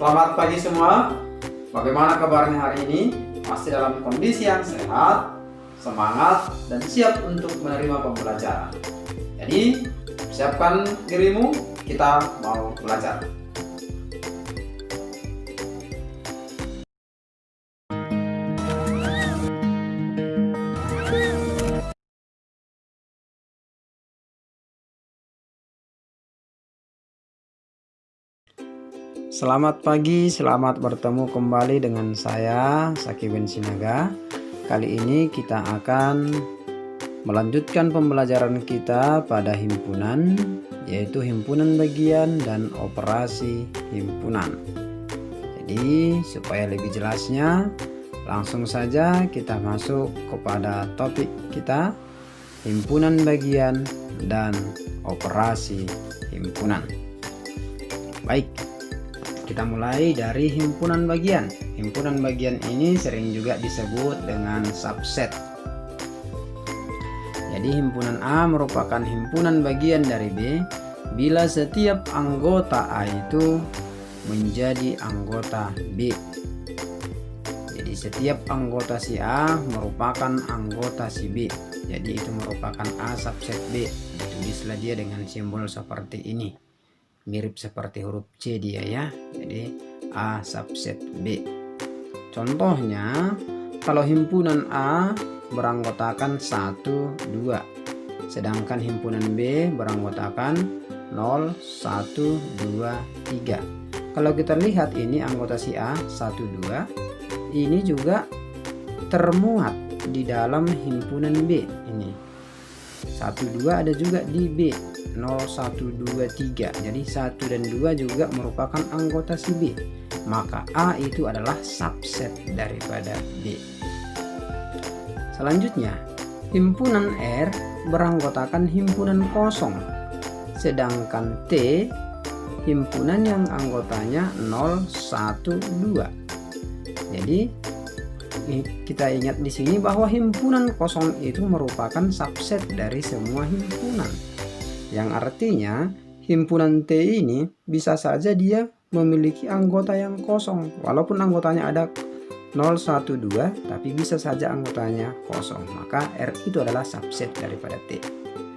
Selamat pagi semua. Bagaimana kabarnya hari ini? Masih dalam kondisi yang sehat, semangat, dan siap untuk menerima pembelajaran. Jadi, siapkan dirimu, kita mau belajar. Selamat pagi, selamat bertemu kembali dengan saya, Sakiwen Sinaga. Kali ini kita akan melanjutkan pembelajaran kita pada himpunan, yaitu himpunan bagian dan operasi himpunan. Jadi, supaya lebih jelasnya, langsung saja kita masuk kepada topik kita, himpunan bagian dan operasi himpunan. Baik, kita mulai dari himpunan bagian. Himpunan bagian ini sering juga disebut dengan subset. Jadi himpunan A merupakan himpunan bagian dari B bila setiap anggota A itu menjadi anggota B. Jadi setiap anggota si A merupakan anggota si B. Jadi itu merupakan A subset B. Ditulislah dia dengan simbol seperti ini. Mirip seperti huruf C dia ya. Jadi A subset B. Contohnya, kalau himpunan A beranggotakan 1, 2, sedangkan himpunan B beranggotakan 0, 1, 2, 3. Kalau kita lihat ini anggota si A 1, 2, ini juga termuat di dalam himpunan B ini. 1, 2 ada juga di B. 0, 1, 2, 3. Jadi 1 dan 2 juga merupakan anggota si B. Maka A itu adalah subset daripada B. Selanjutnya, himpunan R beranggotakan himpunan kosong. Sedangkan T himpunan yang anggotanya 0, 1, 2. Jadi kita ingat di sini bahwa himpunan kosong itu merupakan subset dari semua himpunan. Yang artinya himpunan T ini bisa saja dia memiliki anggota yang kosong. Walaupun anggotanya ada 0, 1, 2, tapi bisa saja anggotanya kosong. Maka R itu adalah subset daripada T.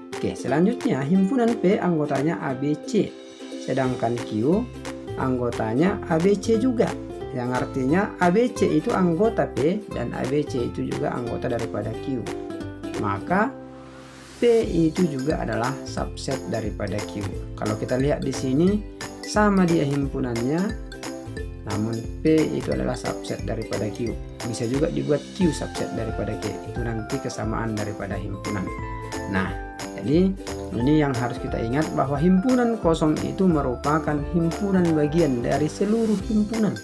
Oke, selanjutnya himpunan P anggotanya ABC. Sedangkan Q anggotanya ABC juga. Yang artinya ABC itu anggota P dan ABC itu juga anggota daripada Q. Maka P itu juga adalah subset daripada Q. Kalau kita lihat di sini sama dia himpunannya, namun P itu adalah subset daripada Q. Bisa juga dibuat Q subset daripada Q. Itu nanti kesamaan daripada himpunan. Nah, jadi ini yang harus kita ingat bahwa himpunan kosong itu merupakan himpunan bagian dari seluruh himpunan.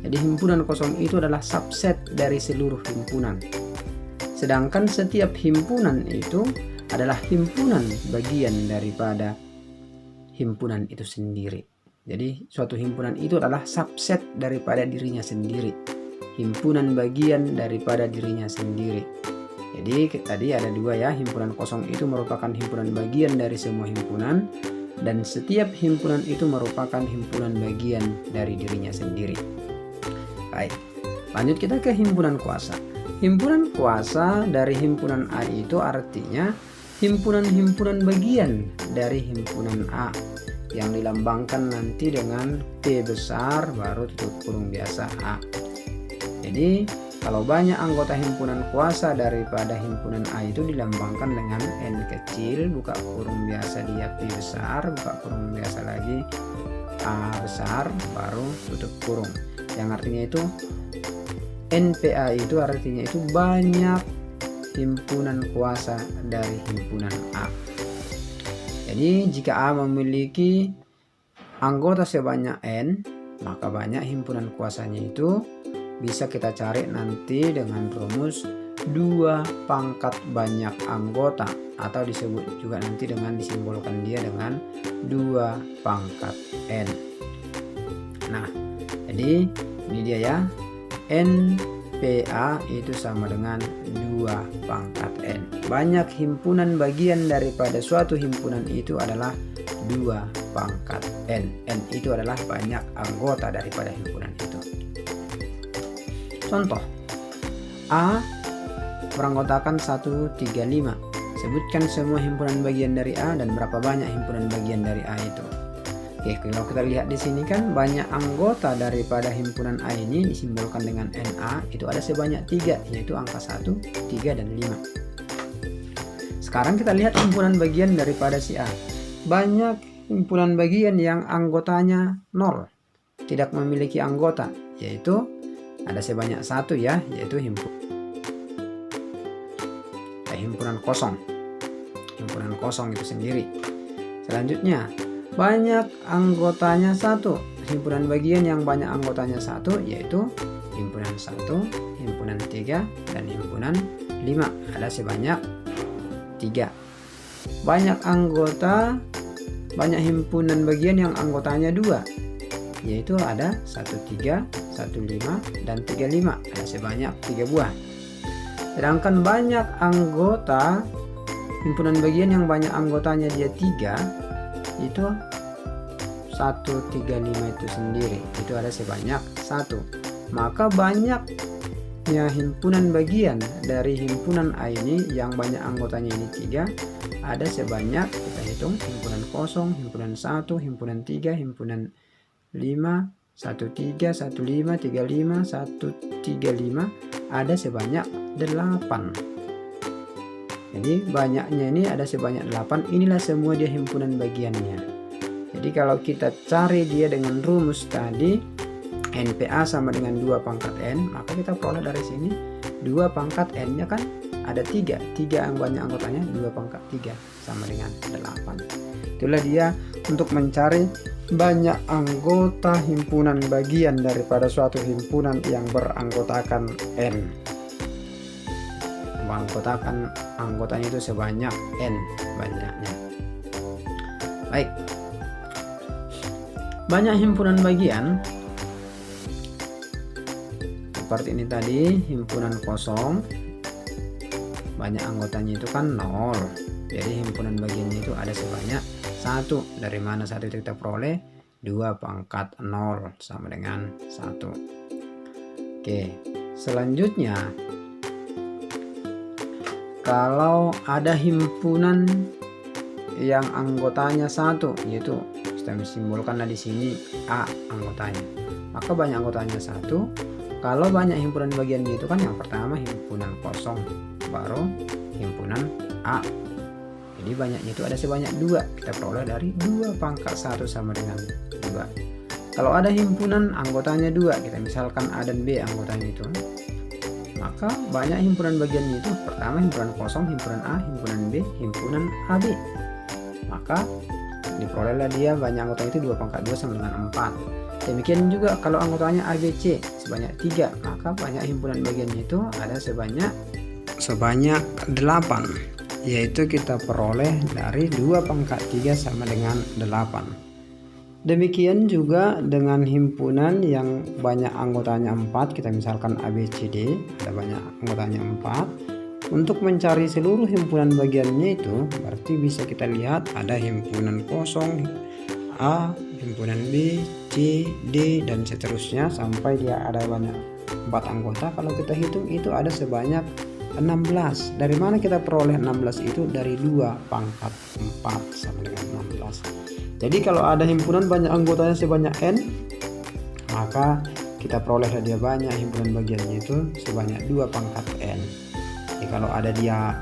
Jadi himpunan kosong itu adalah subset dari seluruh himpunan. Sedangkan setiap himpunan itu adalah himpunan bagian daripada himpunan itu sendiri. Jadi suatu himpunan itu adalah subset daripada dirinya sendiri. Himpunan bagian daripada dirinya sendiri. Jadi tadi ada dua ya, himpunan kosong itu merupakan himpunan bagian dari semua himpunan. Dan setiap himpunan itu merupakan himpunan bagian dari dirinya sendiri. Baik, lanjut kita ke himpunan kuasa. Himpunan kuasa dari himpunan A itu artinya himpunan-himpunan bagian dari himpunan A yang dilambangkan nanti dengan P besar baru tutup kurung biasa A. Jadi kalau banyak anggota himpunan kuasa daripada himpunan A itu dilambangkan dengan N kecil buka kurung biasa dia P besar buka kurung biasa lagi A besar baru tutup kurung. Yang artinya itu NPA itu artinya itu banyak himpunan kuasa dari himpunan A. Jadi jika A memiliki anggota sebanyak N, maka banyak himpunan kuasanya itu bisa kita cari nanti dengan rumus 2 pangkat banyak anggota, atau disebut juga nanti dengan disimbolkan dia dengan 2 pangkat N. Nah, jadi ini dia ya, NPA itu sama dengan 2 pangkat N. Banyak himpunan bagian daripada suatu himpunan itu adalah 2 pangkat N. N itu adalah banyak anggota daripada himpunan itu. Contoh, A beranggotakan 1, 3, 5. Sebutkan semua himpunan bagian dari A dan berapa banyak himpunan bagian dari A itu. Oke, kalau kita lihat di sini kan banyak anggota daripada himpunan A ini disimbolkan dengan NA, itu ada sebanyak 3, yaitu angka 1, 3, dan 5. Sekarang kita lihat himpunan bagian daripada si A. Banyak himpunan bagian yang anggotanya 0, tidak memiliki anggota, yaitu ada sebanyak 1 ya, yaitu himpunan kosong. Himpunan kosong itu sendiri. Selanjutnya, banyak anggotanya 1. Himpunan bagian yang banyak anggotanya 1 yaitu himpunan 1, himpunan 3, dan himpunan 5. Ada sebanyak 3. Banyak himpunan bagian yang anggotanya 2, yaitu ada 13, 15, dan 35. Ada sebanyak 3 buah. Sedangkan banyak anggota himpunan bagian yang banyak anggotanya dia 3, itu 1, 3, 5 itu sendiri, itu ada sebanyak 1. Maka banyaknya himpunan bagian dari himpunan A ini yang banyak anggotanya ini 3, ada sebanyak, kita hitung, himpunan kosong, himpunan 1, himpunan 3, himpunan 5, 1, 3, 1, 5, 3, 5, 1, 3, 5, ada sebanyak 8. Jadi banyaknya ini ada sebanyak 8. Inilah semua dia himpunan bagiannya. Jadi kalau kita cari dia dengan rumus tadi, NPA sama dengan 2 pangkat N, maka kita peroleh dari sini 2 pangkat N nya kan ada 3 yang banyak anggotanya, 2 pangkat 3 sama dengan 8. Itulah dia untuk mencari banyak anggota himpunan bagian daripada suatu himpunan yang beranggotakan N. Menganggotakan anggotanya itu sebanyak N banyaknya. Baik, banyak himpunan bagian seperti ini tadi, himpunan kosong, banyak anggotanya itu kan 0, jadi himpunan bagiannya itu ada sebanyak 1. Dari mana 1 itu kita peroleh? 2 pangkat 0 sama dengan 1. Oke, selanjutnya kalau ada himpunan yang anggotanya 1, yaitu kita simbolkan di sini A anggotanya, maka banyak anggotanya 1. Kalau banyak himpunan bagiannya itu kan yang pertama himpunan kosong, baru himpunan A. Jadi banyaknya itu ada sebanyak 2, kita peroleh dari 2 pangkat 1 sama dengan 2. Kalau ada himpunan anggotanya 2, kita misalkan A dan B anggotanya itu, maka banyak himpunan bagiannya itu pertama himpunan kosong, himpunan A, himpunan B, himpunan AB. Maka diperolehlah dia banyak anggotanya itu 2 pangkat 2 sama dengan 4. Demikian juga kalau anggotanya ABC sebanyak 3, maka banyak himpunan bagiannya itu ada sebanyak 8, yaitu kita peroleh dari 2 pangkat 3 sama dengan 8. Demikian juga dengan himpunan yang banyak anggotanya 4, kita misalkan ABCD ada banyak anggotanya 4. Untuk mencari seluruh himpunan bagiannya itu berarti bisa kita lihat ada himpunan kosong A, himpunan B, C, D, dan seterusnya sampai dia ada banyak 4 anggota. Kalau kita hitung itu ada sebanyak 16. Dari mana kita peroleh 16 itu? Dari 2 pangkat 4 sama dengan 16. Jadi kalau ada himpunan banyak anggotanya sebanyak N, maka kita peroleh dia banyak himpunan bagiannya itu sebanyak 2 pangkat N. Jadi kalau ada dia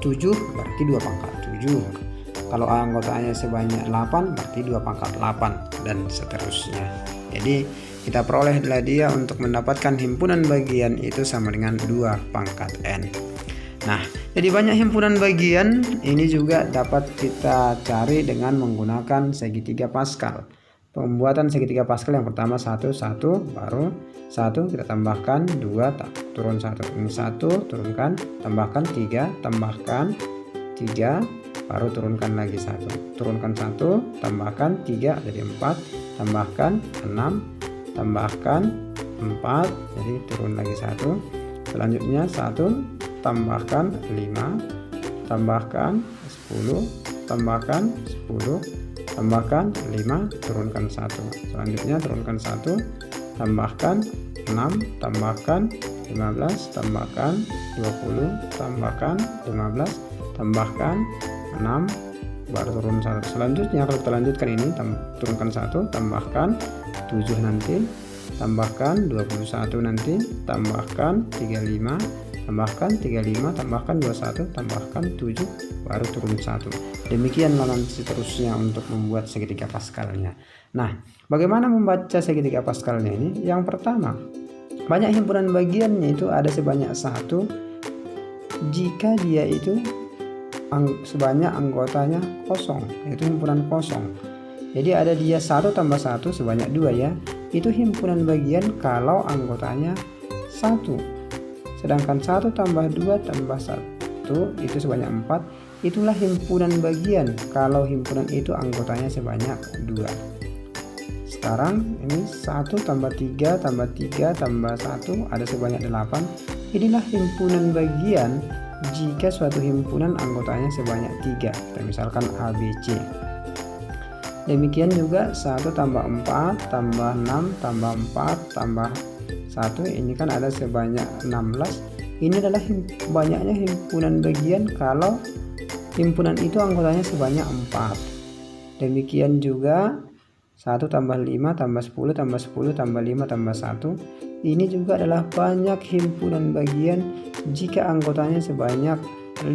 7 berarti 2 pangkat 7. Kalau anggotanya sebanyak 8 berarti 2 pangkat 8 dan seterusnya. Jadi kita perolehlah dia untuk mendapatkan himpunan bagian itu sama dengan 2 pangkat N. Nah, jadi banyak himpunan bagian ini juga dapat kita cari dengan menggunakan segitiga Pascal. Pembuatan segitiga Pascal yang pertama 1, 1, baru 1 kita tambahkan 2, turun 1. Ini 1, turunkan, tambahkan 3, tambahkan 3, baru turunkan lagi 1. Turunkan 1, tambahkan 3 jadi 4, tambahkan 6, tambahkan 4, jadi turun lagi 1. Selanjutnya 1, tambahkan 5, tambahkan 10, tambahkan 10, tambahkan 5, turunkan 1. Selanjutnya turunkan 1, tambahkan 6, tambahkan 15, tambahkan 20, tambahkan 15, tambahkan 6, baru turun 1. Selanjutnya kalau kita lanjutkan ini, turunkan 1, tambahkan 7 nanti, tambahkan 21 nanti, tambahkan 35, tambahkan 35, tambahkan 21, tambahkan 7, baru turun 1. Demikianlah nanti seterusnya untuk membuat segitiga paskalnya. Nah, bagaimana membaca segitiga paskalnya ini? Yang pertama, banyak himpunan bagiannya itu ada sebanyak 1 jika dia itu sebanyak anggotanya kosong, yaitu himpunan kosong. Jadi ada dia 1 tambah 1 sebanyak 2 ya, itu himpunan bagian kalau anggotanya 1. Sedangkan 1 tambah 2 tambah 1 itu sebanyak 4, itulah himpunan bagian kalau himpunan itu anggotanya sebanyak 2. Sekarang ini 1 tambah 3 tambah 3 tambah 1 ada sebanyak 8, inilah himpunan bagian jika suatu himpunan anggotanya sebanyak 3. Kita misalkan ABC. Demikian juga 1 tambah 4 tambah 6 tambah 4 tambah 1, ini kan ada sebanyak 16. Ini adalah banyaknya himpunan bagian kalau himpunan itu anggotanya sebanyak 4. Demikian juga 1 tambah 5 tambah 10 tambah 10 tambah 5 tambah 1, ini juga adalah banyak himpunan bagian jika anggotanya sebanyak 5.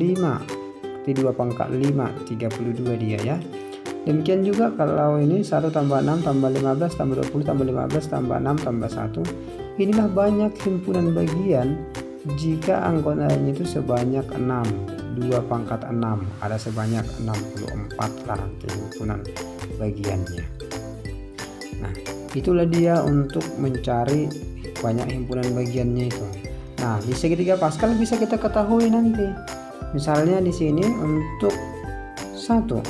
2 pangkat 5, 32 dia ya. Demikian juga kalau ini 1 tambah 6 tambah 15 tambah 20 tambah 15 tambah 6 tambah 1, inilah banyak himpunan bagian jika anggotanya itu sebanyak 6. 2 pangkat 6 ada sebanyak 64 lah nanti himpunan bagiannya. Nah, itulah dia untuk mencari banyak himpunan bagiannya itu. Nah, di segitiga Pascal bisa kita ketahui nanti. Misalnya di sini untuk 1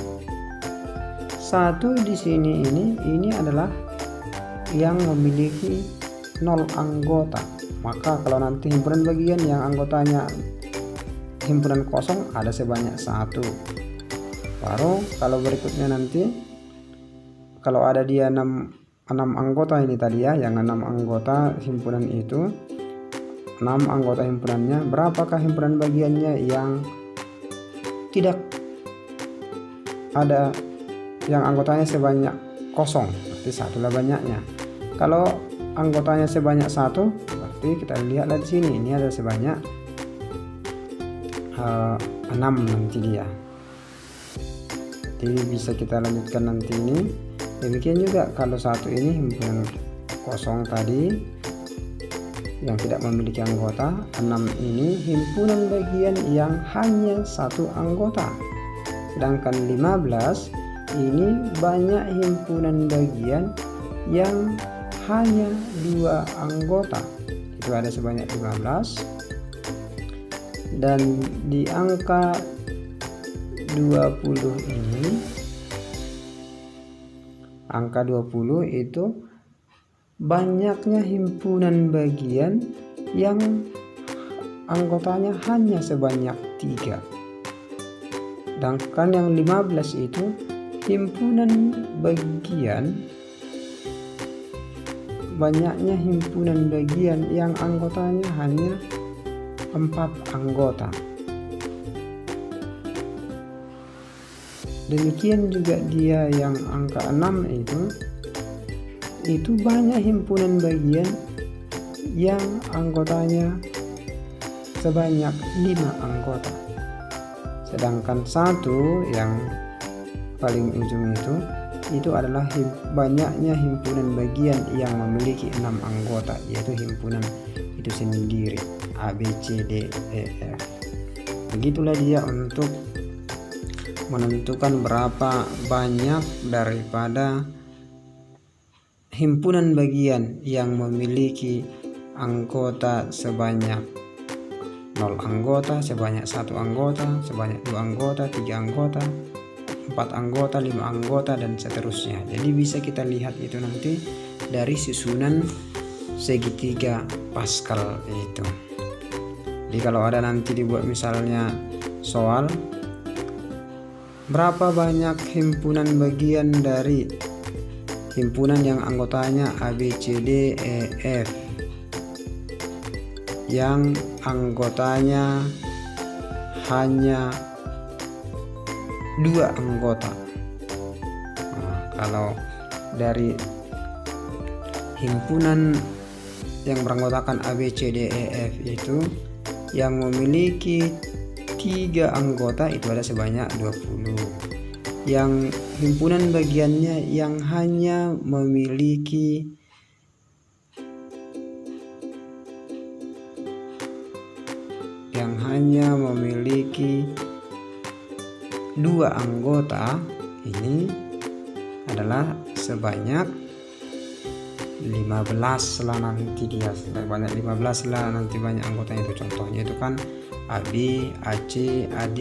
di sini ini adalah yang memiliki 0 anggota. Maka kalau nanti himpunan bagian yang anggotanya himpunan kosong ada sebanyak 1. Baru kalau berikutnya nanti kalau ada dia 6 anggota ini tadi ya, yang 6 anggota himpunan itu, 6 anggota himpunannya, berapakah himpunan bagiannya yang tidak ada yang anggotanya sebanyak kosong, berarti 1 lah banyaknya. Kalau anggotanya sebanyak 1, berarti kita lihatlah di sini ini ada sebanyak 6 nanti dia. Jadi bisa kita lanjutkan nanti ini. Demikian juga kalau 1 ini himpunan kosong tadi yang tidak memiliki anggota, 6 ini himpunan bagian yang hanya 1 anggota. Sedangkan 15 ini banyak himpunan bagian yang hanya 2 anggota, itu ada sebanyak 15. Dan di angka 20 ini, angka 20 itu banyaknya himpunan bagian yang anggotanya hanya sebanyak 3. Sedangkan yang 15 itu himpunan bagian, banyaknya himpunan bagian yang anggotanya hanya 4 anggota. Demikian juga dia yang angka 6 itu banyak himpunan bagian yang anggotanya sebanyak 5 anggota. Sedangkan 1 yang paling ujung itu adalah banyaknya himpunan bagian yang memiliki 6 anggota, yaitu himpunan itu sendiri, A, B, C, D, E, F. Begitulah dia untuk menentukan berapa banyak daripada himpunan bagian yang memiliki anggota sebanyak 0 anggota, sebanyak 1 anggota, sebanyak 2 anggota, 3 anggota, 4 anggota, 5 anggota, dan seterusnya. Jadi bisa kita lihat itu nanti dari susunan segitiga Pascal itu. Jadi kalau ada nanti dibuat misalnya soal berapa banyak himpunan bagian dari himpunan yang anggotanya A, B, C, D, E, F yang anggotanya hanya 2 anggota? Nah, kalau dari himpunan yang beranggotakan A, B, C, D, E, F itu yang memiliki 3 anggota itu ada sebanyak 20. Yang himpunan bagiannya yang hanya memiliki 2 anggota ini adalah sebanyak 15 lah, nanti dia banyak 15 lah nanti banyak anggotanya itu. Contohnya itu kan AB, AC, AD,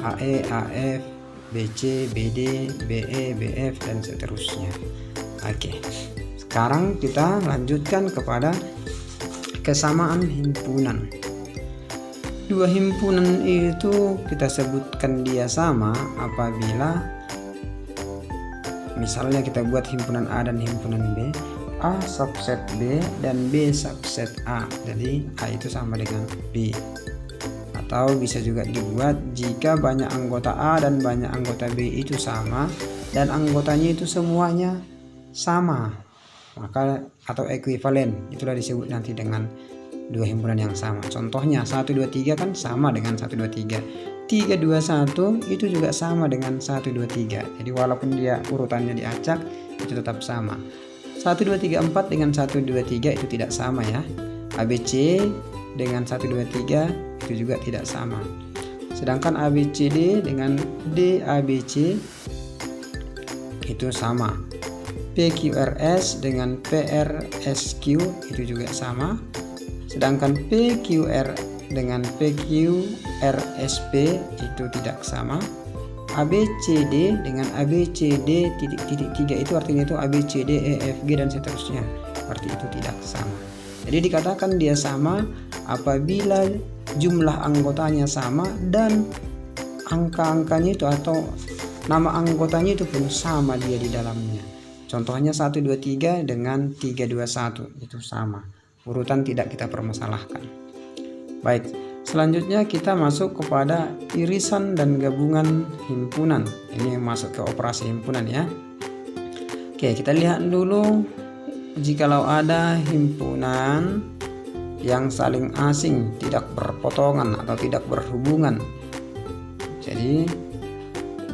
AE, AF, BC, BD, BE, BF dan seterusnya. Oke, sekarang kita lanjutkan kepada kesamaan himpunan. 2 himpunan itu kita sebutkan dia sama apabila misalnya kita buat himpunan A dan himpunan B, A subset B dan B subset A, jadi A itu sama dengan B. Atau bisa juga dibuat jika banyak anggota A dan banyak anggota B itu sama dan anggotanya itu semuanya sama, maka atau ekuivalen, itulah disebut nanti dengan 2 himpunan yang sama. Contohnya 1, 2, 3 kan sama dengan 1, 2, 3. 3, 2, 1 itu juga sama dengan 1, 2, 3. Jadi walaupun dia urutannya diacak itu tetap sama. 1, 2, 3, 4 dengan 1, 2, 3 itu tidak sama ya. ABC dengan 1, 2, 3 itu juga tidak sama. Sedangkan ABCD dengan DABC itu sama. PQRS dengan PRSQ itu juga sama. Sedangkan PQR dengan PQRSP itu tidak sama. ABCD dengan ABCD titik-titik 3 itu artinya itu ABCD, EFG dan seterusnya. Berarti itu tidak sama. Jadi dikatakan dia sama apabila jumlah anggotanya sama dan angka-angkanya itu atau nama anggotanya itu pun sama dia di dalamnya. Contohnya 1, 2, 3 dengan 3, 2, 1 itu sama. Urutan tidak kita permasalahkan. Baik, selanjutnya kita masuk kepada irisan dan gabungan himpunan. Ini masuk ke operasi himpunan ya. Oke, kita lihat dulu jikalau ada himpunan yang saling asing, tidak berpotongan atau tidak berhubungan. Jadi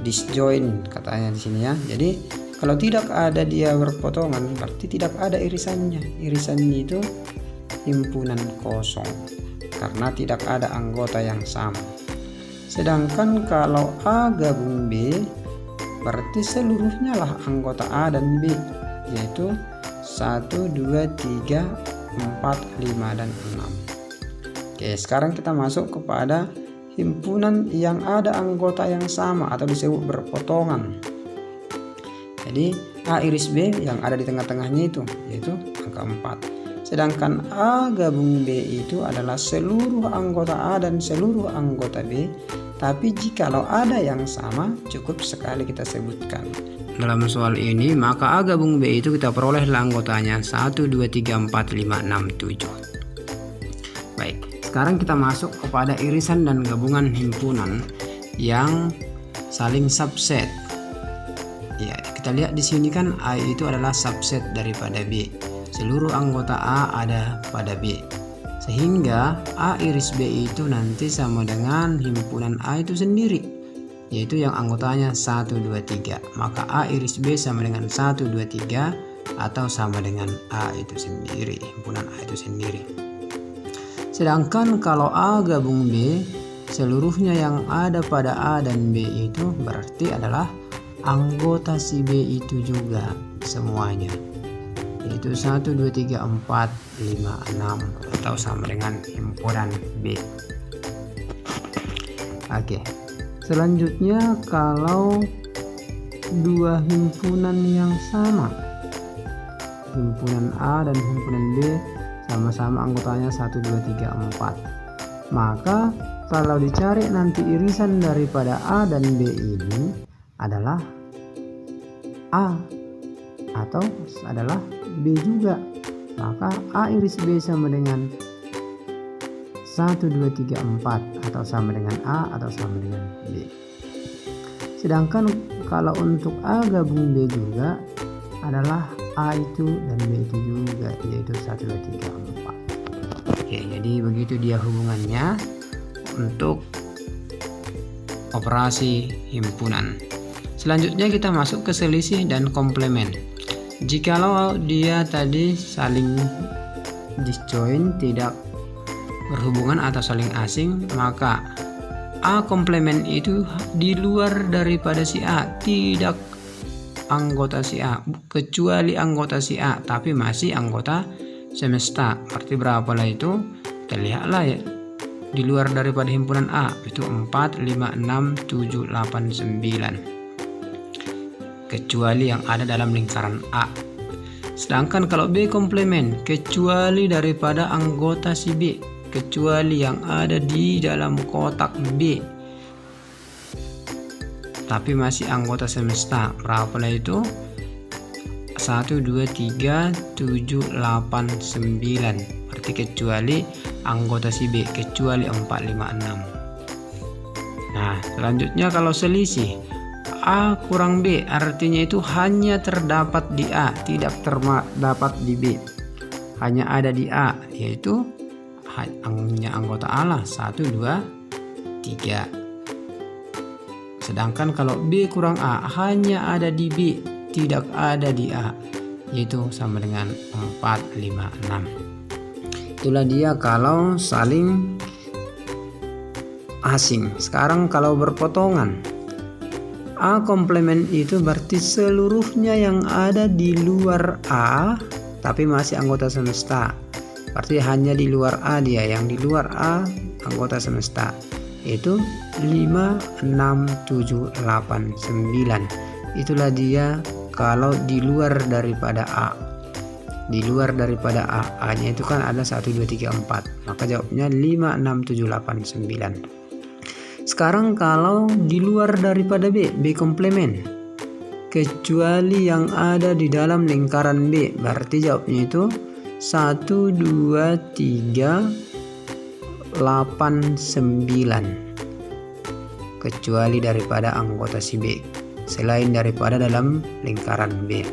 disjoint katanya di sini ya. Jadi kalau tidak ada dia berpotongan berarti tidak ada irisannya. Irisannya itu himpunan kosong karena tidak ada anggota yang sama. Sedangkan kalau A gabung B berarti seluruhnya lah anggota A dan B, yaitu 1, 2, 3, 4, 5 dan 6. Oke, sekarang kita masuk kepada himpunan yang ada anggota yang sama atau disebut berpotongan. Jadi A iris B yang ada di tengah-tengahnya itu yaitu angka 4. Sedangkan A gabung B itu adalah seluruh anggota A dan seluruh anggota B. Tapi jikalau ada yang sama cukup sekali kita sebutkan. Dalam soal ini maka A gabung B itu kita peroleh anggotanya 1, 2, 3, 4, 5, 6, 7. Baik, sekarang kita masuk kepada irisan dan gabungan himpunan yang saling subset. Ya, kita lihat di sini kan A itu adalah subset daripada B. Seluruh anggota A ada pada B. Sehingga A iris B itu nanti sama dengan himpunan A itu sendiri, yaitu yang anggotanya 1, 2, 3. Maka A iris B sama dengan 1, 2, 3 atau sama dengan A itu sendiri, himpunan A itu sendiri. Sedangkan kalau A gabung B, seluruhnya yang ada pada A dan B itu berarti adalah anggota si B itu juga semuanya, yaitu 1, 2, 3, 4, 5, 6 atau sama dengan himpunan B. Oke, selanjutnya kalau 2 himpunan yang sama, himpunan A dan himpunan B sama-sama anggotanya 1, 2, 3, 4, maka kalau dicari nanti irisan daripada A dan B ini adalah A atau adalah B juga, maka A iris B sama dengan 1, 2, 3, 4 atau sama dengan A atau sama dengan B. Sedangkan kalau untuk A gabung B juga adalah A itu dan B itu juga, yaitu 1, 2, 3, 4. Oke, jadi begitu dia hubungannya untuk operasi himpunan. Selanjutnya kita masuk ke selisih dan komplement. Jikalau dia tadi saling disjoint, tidak berhubungan atau saling asing, maka A komplement itu di luar daripada si A, tidak anggota si A, kecuali anggota si A tapi masih anggota semesta. Berarti berapalah itu? Kita lihatlah ya, di luar daripada himpunan A itu 4, 5, 6, 7, 8, 9, kecuali yang ada dalam lingkaran A. Sedangkan kalau B komplement, kecuali daripada anggota si B, kecuali yang ada di dalam kotak B tapi masih anggota semesta. Berapalah itu? 1, 2, 3, 7, 8, 9. Berarti kecuali anggota si B, kecuali 4, 5, 6. Nah, selanjutnya kalau selisih A kurang B, artinya itu hanya terdapat di A, tidak terdapat di B. Hanya ada di A, yaitu hanya anggota A lah, 1, 2, 3. Sedangkan kalau B kurang A, hanya ada di B, tidak ada di A, yaitu sama dengan 4, 5, 6. Itulah dia kalau saling asing. Sekarang kalau berpotongan, A komplement itu berarti seluruhnya yang ada di luar A tapi masih anggota semesta. Berarti hanya di luar A dia, yang di luar A anggota semesta. Itu 5, 6, 7, 8, 9. Itulah dia kalau di luar daripada A. Di luar daripada A, A-nya itu kan ada 1, 2, 3, 4. Maka jawabnya 5, 6, 7, 8, 9. Sekarang kalau di luar daripada B, B komplement, kecuali yang ada di dalam lingkaran B, berarti jawabnya itu 1, 2, 3, 8, 9, kecuali daripada anggota si B, selain daripada dalam lingkaran B.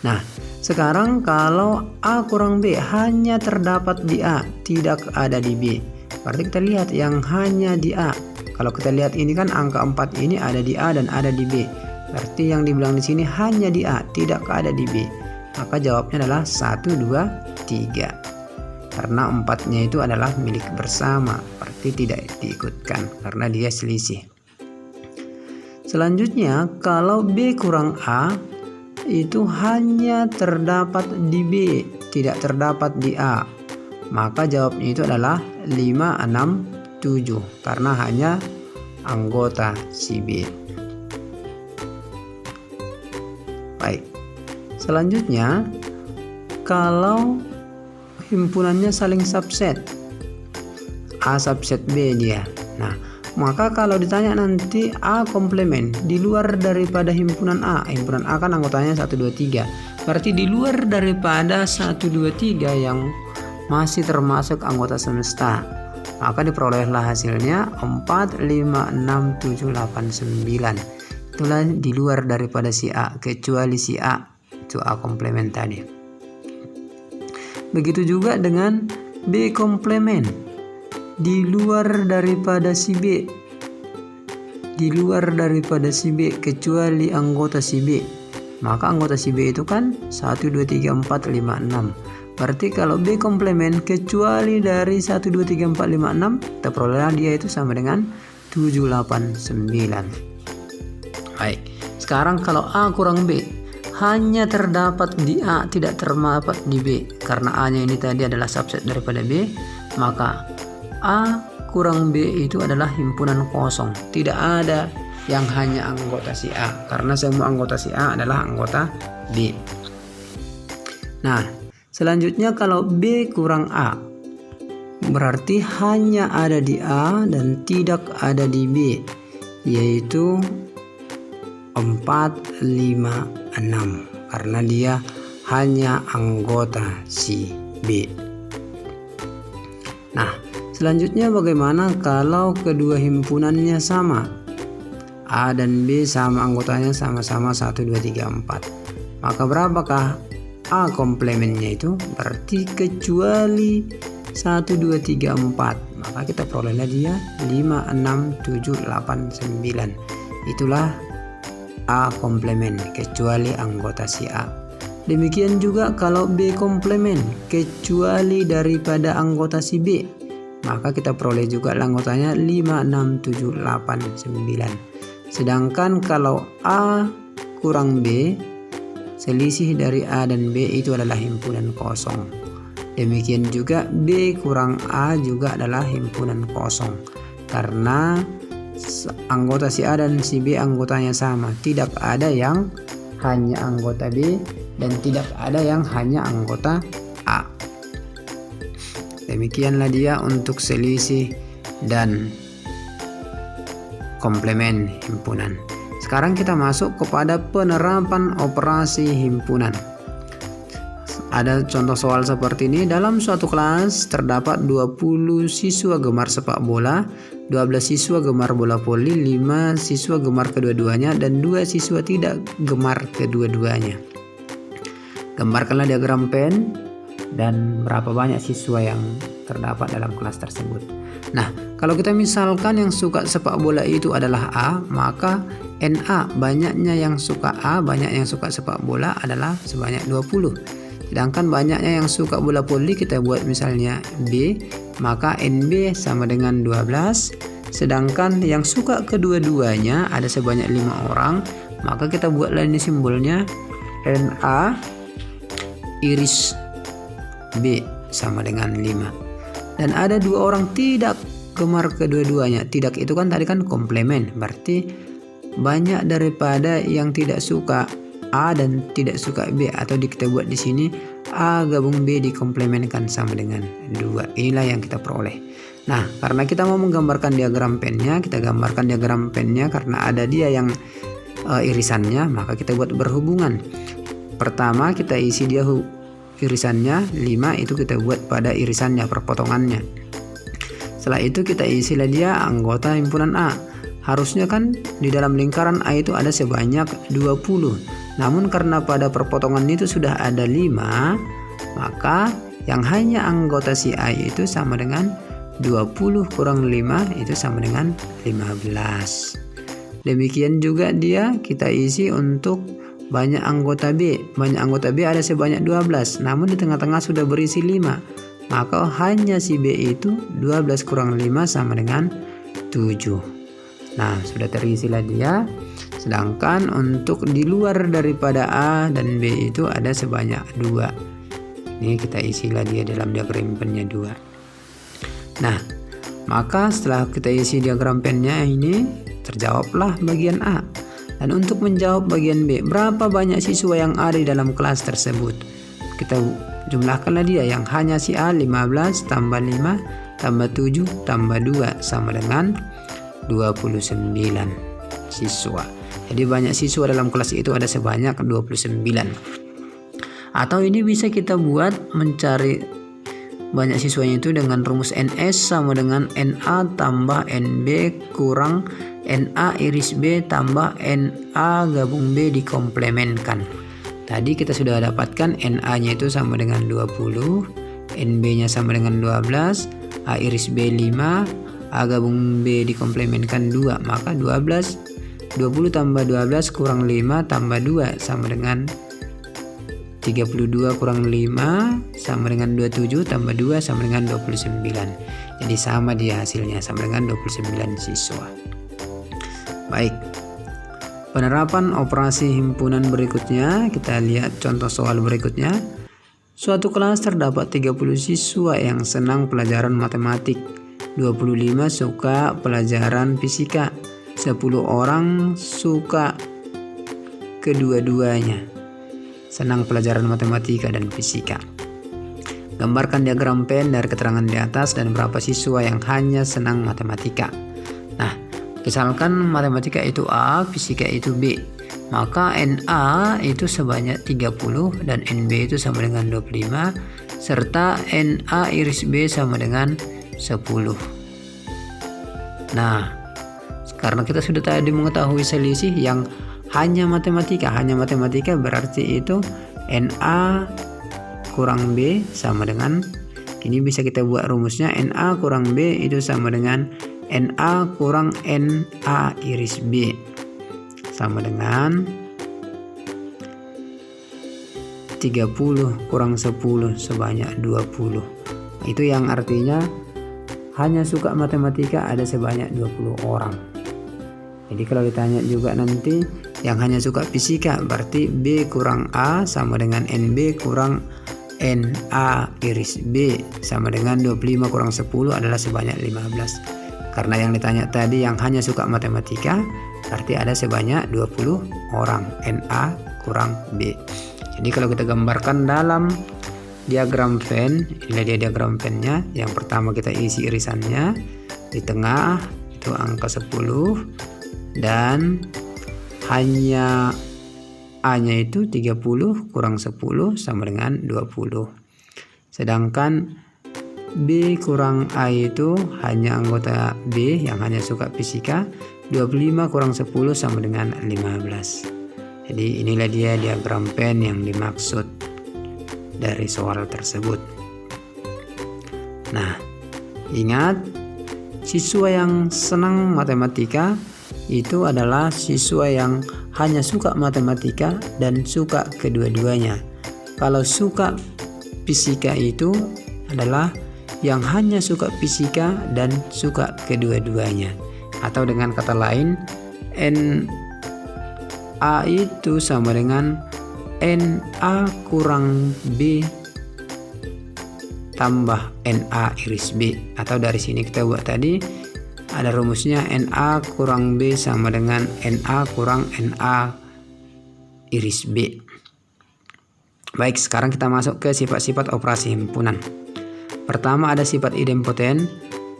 Nah, sekarang kalau A kurang B hanya terdapat di A, tidak ada di B. Berarti kita lihat yang hanya di A. Kalau kita lihat ini kan angka 4 ini ada di A dan ada di B. Berarti yang dibilang di sini hanya di A, tidak ada di B. Maka jawabnya adalah 1, 2, 3. Karena 4-nya itu adalah milik bersama, berarti tidak diikutkan karena dia selisih. Selanjutnya, kalau B kurang A itu hanya terdapat di B, tidak terdapat di A. Maka jawabnya itu adalah 5, 6, 7 karena hanya anggota si B. Baik. Selanjutnya, kalau himpunannya saling subset, A subset B dia. Nah, maka kalau ditanya nanti A komplement di luar daripada himpunan A. Himpunan A kan anggotanya 1, 2, 3. Berarti di luar daripada 1, 2, 3 yang masih termasuk anggota semesta, maka diperolehlah hasilnya 4, 5, 6, 7, 8, 9. Itulah di luar daripada si A, kecuali si A, itu A komplement tadi. Begitu juga dengan B komplement, di luar daripada si B, di luar daripada si B kecuali anggota si B. Maka anggota si B itu kan 1, 2, 3, 4, 5, 6. Berarti kalau B komplement kecuali dari 1, 2, 3, 4, 5, 6, kita peroleh dia itu sama dengan 7, 8, 9. Baik. Sekarang kalau A kurang B hanya terdapat di A, tidak terdapat di B. Karena A-nya ini tadi adalah subset daripada B, maka A kurang B itu adalah himpunan kosong. Tidak ada yang hanya anggota si A, karena semua anggota si A adalah anggota B. Nah, selanjutnya kalau B kurang A, berarti hanya ada di A dan tidak ada di B, yaitu 4, 5, 6, karena dia hanya anggota si B. Nah, selanjutnya bagaimana kalau kedua himpunannya sama? A dan B sama anggotanya, sama-sama 1, 2, 3, 4. Maka berapakah A komplemennya itu? Berarti kecuali 1, 2, 3, 4. Maka kita perolehlah dia 5, 6, 7, 8, 9. Itulah A komplemen kecuali anggota si A. Demikian juga kalau B komplemen kecuali daripada anggota si B. Maka kita peroleh juga anggotanya 5, 6, 7, 8, 9. Sedangkan kalau A kurang B, selisih dari A dan B itu adalah himpunan kosong. Demikian juga B kurang A juga adalah himpunan kosong, karena anggota si A dan si B anggotanya sama. Tidak ada yang hanya anggota B dan tidak ada yang hanya anggota A. Demikianlah dia untuk selisih dan komplemen himpunan. Sekarang kita masuk kepada penerapan operasi himpunan. Ada contoh soal seperti ini. Dalam suatu kelas terdapat 20 siswa gemar sepak bola, 12 siswa gemar bola voli, 5 siswa gemar kedua-duanya, dan 2 siswa tidak gemar kedua-duanya. Gambarkanlah diagram pen dan berapa banyak siswa yang terdapat dalam kelas tersebut. Nah, kalau kita misalkan yang suka sepak bola itu adalah A, maka NA banyaknya yang suka A, banyak yang suka sepak bola adalah sebanyak 20. Sedangkan banyaknya yang suka bola voli kita buat misalnya B, maka NB sama dengan 12. Sedangkan yang suka kedua-duanya ada sebanyak 5 orang, maka kita buatlah ini simbolnya NA iris B sama dengan 5. Dan ada 2 orang tidak gemar kedua-duanya. Tidak itu kan tadi kan komplemen, berarti banyak daripada yang tidak suka A dan tidak suka B, atau kita buat di sini A gabung B dikomplemenkan sama dengan 2. Inilah yang kita peroleh. Nah, karena kita mau menggambarkan diagram pennya, kita gambarkan diagram pennya karena ada dia yang irisannya, maka kita buat berhubungan. Pertama kita isi dia irisannya 5, itu kita buat pada irisannya, perpotongannya. Setelah itu kita isilah dia anggota himpunan A. Harusnya kan di dalam lingkaran A itu ada sebanyak 20. Namun karena pada perpotongan itu sudah ada 5, maka yang hanya anggota si A itu sama dengan 20 kurang 5 itu sama dengan 15. Demikian juga dia kita isi untuk banyak anggota B. Banyak anggota B ada sebanyak 12, namun di tengah-tengah sudah berisi 5. Maka hanya si B itu 12 kurang 5 sama dengan 7. Nah, sudah terisilah dia. Sedangkan untuk di luar daripada A dan B itu ada sebanyak 2. Ini kita isilah dia dalam diagram pennya 2. Nah, maka setelah kita isi diagram pennya ini, terjawablah bagian A. Dan untuk menjawab bagian B, berapa banyak siswa yang ada di dalam kelas tersebut? Kita jumlahkanlah dia. Yang hanya si A 15 tambah 5 tambah 7 tambah 2 sama dengan 29 siswa. Jadi banyak siswa dalam kelas itu ada sebanyak 29. Atau ini bisa kita buat mencari banyak siswanya itu dengan rumus NS sama dengan NA tambah NB kurang NA iris B tambah NA gabung B dikomplemenkan. Tadi kita sudah dapatkan NA-nya itu sama dengan 20, NB-nya sama dengan 12, A iris B 5, A gabung B dikomplemenkan 2, maka 20 tambah 12 kurang 5 tambah 2 sama dengan 32 kurang 5 sama dengan 27 tambah 2 sama dengan 29. Jadi sama dia hasilnya, sama dengan 29 siswa. Baik. Penerapan operasi himpunan berikutnya, kita lihat contoh soal berikutnya. Suatu kelas terdapat 30 siswa yang senang pelajaran matematik, 25 suka pelajaran fisika, 10 orang suka kedua-duanya, senang pelajaran matematika dan fisika. Gambarkan diagram Venn dari keterangan di atas dan berapa siswa yang hanya senang matematika. Nah, misalkan matematika itu A, fisika itu B. Maka NA itu sebanyak 30 dan NB itu sama dengan 25 serta NA iris B sama dengan 10. Nah, karena kita sudah tadi mengetahui selisih yang hanya matematika berarti itu NA kurang B sama dengan, ini bisa kita buat rumusnya, NA kurang B itu sama dengan NA kurang NA iris B sama dengan 30 kurang 10 sebanyak 20. Itu yang artinya hanya suka matematika ada sebanyak 20 orang. Jadi kalau ditanya juga nanti yang hanya suka fisika berarti B kurang A sama dengan NB kurang NA iris B sama dengan 25 kurang 10 adalah sebanyak 15. Karena yang ditanya tadi yang hanya suka matematika berarti ada sebanyak 20 orang, NA kurang B. Jadi kalau kita gambarkan dalam diagram Venn, inilah dia diagram Venn-nya. Yang pertama kita isi irisannya, di tengah itu angka 10 dan hanya A-nya itu 30 kurang 10 sama dengan 20. Sedangkan B kurang A itu hanya anggota B yang hanya suka fisika, 25 kurang 10 sama dengan 15. Jadi inilah dia diagram Venn yang dimaksud dari soal tersebut. Nah, ingat, siswa yang senang matematika itu adalah siswa yang hanya suka matematika dan suka kedua-duanya. Kalau suka fisika itu adalah yang hanya suka fisika dan suka kedua-duanya. Atau dengan kata lain, NA itu sama dengan NA kurang B tambah NA iris B. Atau dari sini kita buat tadi ada rumusnya, NA kurang B sama dengan NA kurang NA iris B. Baik, sekarang kita masuk ke sifat-sifat operasi himpunan. Pertama ada sifat idempoten,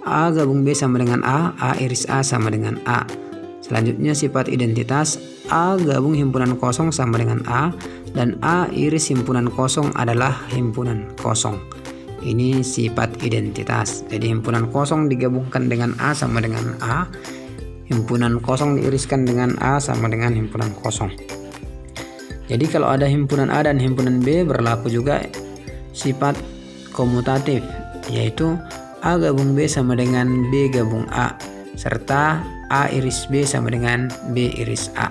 A gabung B sama dengan A iris A sama dengan A. Selanjutnya sifat identitas, A gabung himpunan kosong sama dengan A dan A iris himpunan kosong adalah himpunan kosong. Ini sifat identitas. Jadi himpunan kosong digabungkan dengan A sama dengan A, himpunan kosong diiriskan dengan A sama dengan himpunan kosong. Jadi kalau ada himpunan A dan himpunan B berlaku juga sifat komutatif, yaitu A gabung B sama dengan B gabung A serta A iris B sama dengan B iris A.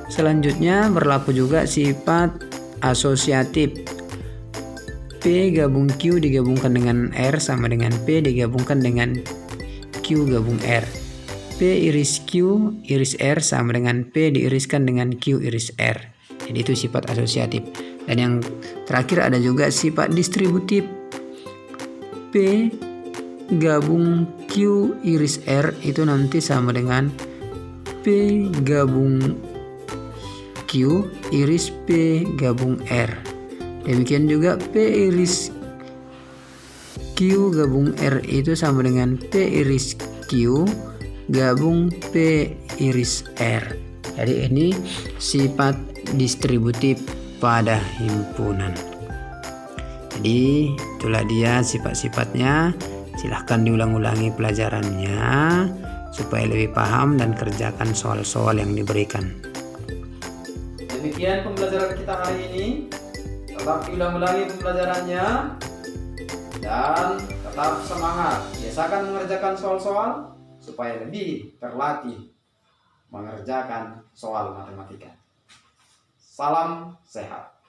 Selanjutnya berlaku juga sifat asosiatif. P gabung Q digabungkan dengan R sama dengan P digabungkan dengan Q gabung R. P iris Q iris R sama dengan P diiriskan dengan Q iris R. Jadi itu sifat asosiatif. Dan yang terakhir ada juga sifat distributif. P gabung Q iris R itu nanti sama dengan P gabung Q iris P gabung R. Demikian juga P iris Q gabung R itu sama dengan P iris Q gabung P iris R. Jadi ini sifat distributif pada himpunan. Jadi itulah dia sifat-sifatnya. Silahkan diulang-ulangi pelajarannya supaya lebih paham dan kerjakan soal-soal yang diberikan. Demikian pembelajaran kita hari ini. Tetap diulang-ulangi pembelajarannya dan tetap semangat. Biasakan mengerjakan soal-soal supaya lebih terlatih mengerjakan soal matematika. Salam sehat.